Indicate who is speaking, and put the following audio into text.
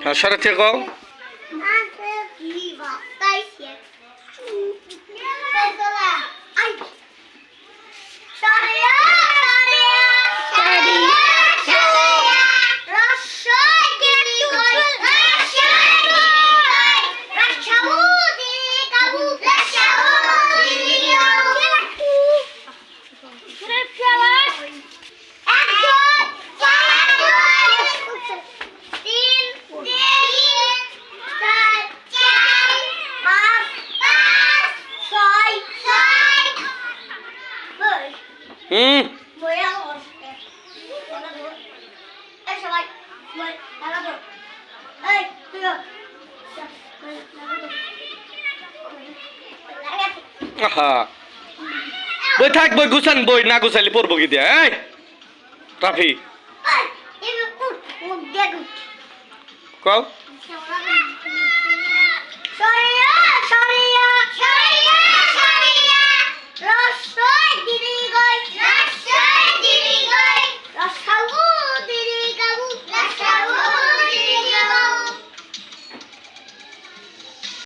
Speaker 1: হ্যাঁ সরে থেকে বই থাক বই গুছান বই না গুছাইলে পড়বো কি দিয়া এই রাফি কও